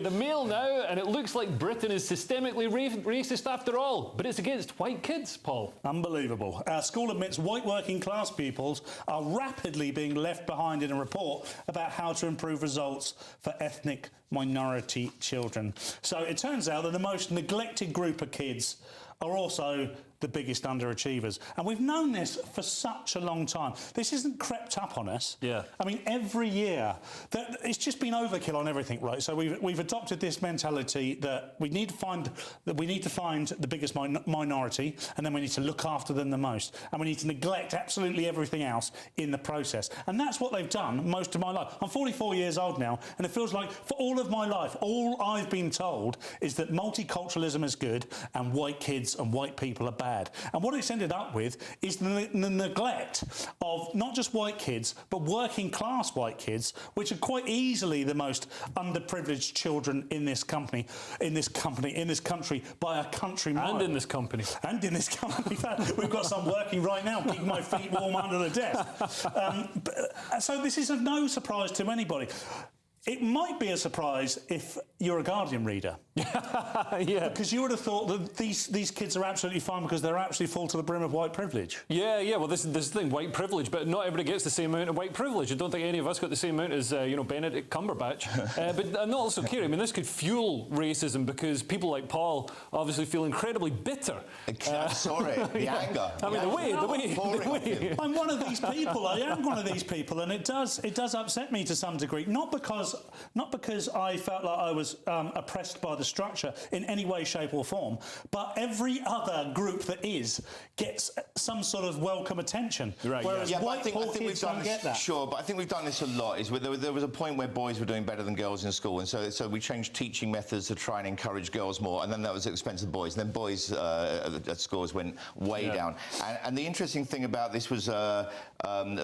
Okay, the Mail now, and it looks like Britain is systemically racist after all, but it's against white kids, Paul. Unbelievable. Our school admits white working class pupils are rapidly being left behind in a report about how to improve results for ethnic minority children. So it turns out that the most neglected group of kids are also the biggest underachievers. And we've known this for such a long time. This isn't crept up on us. Yeah. I mean, every year, it's just been overkill on everything, right? So we've adopted this mentality that we need to find the biggest minority, and then we need to look after them the most, and we need to neglect absolutely everything else in the process. And that's what they've done most of my life. I'm 44 years old now, and it feels like for all of my life, all I've been told is that multiculturalism is good and white kids and white people are bad. And what it's ended up with is the neglect of not just white kids, but working class white kids, which are quite easily the most underprivileged children in this country by a country mile. And in this company. And in this company. In fact, we've got some working right now, keeping my feet warm under the desk. So this is of no surprise to anybody. It might be a surprise if you're a Guardian reader. Yeah. Because you would have thought that these kids are absolutely fine because they're actually full to the brim of white privilege. Yeah. Well, this is the thing, white privilege, but not everybody gets the same amount of white privilege. I don't think any of us got the same amount as, Benedict Cumberbatch. But I'm not also kidding. I mean, this could fuel racism because people like Paul obviously feel incredibly bitter. Sorry, the anger. I mean, the way. I'm one of these people. I am one of these people, and it does upset me to some degree. Not because I felt like I was oppressed by the structure in any way, shape or form, but every other group that gets some sort of welcome attention. Right, whereas white I think kids don't get that. Sure, but I think we've done this a lot. There was a point where boys were doing better than girls in school, and so we changed teaching methods to try and encourage girls more, and then that was at the expense of boys. And then boys' scores went way down. And the interesting thing about this was a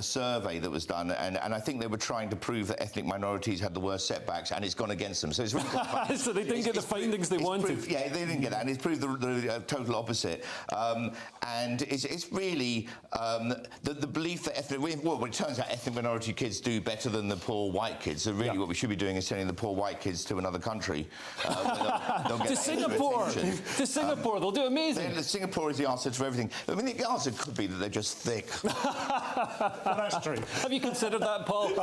survey that was done, and I think they were trying to prove that ethnic minorities had the worst setbacks, and it's gone against them. So it's really so they didn't get the findings they wanted. Yeah, they didn't get that, and it's proved the total opposite. And it's really the belief that it turns out ethnic minority kids do better than the poor white kids. So really what we should be doing is sending the poor white kids to another country. They'll get to Singapore. To Singapore, they'll do amazing. Singapore is the answer to everything. I mean, the answer could be that they're just thick. Well, that's true. Have you considered that, Paul?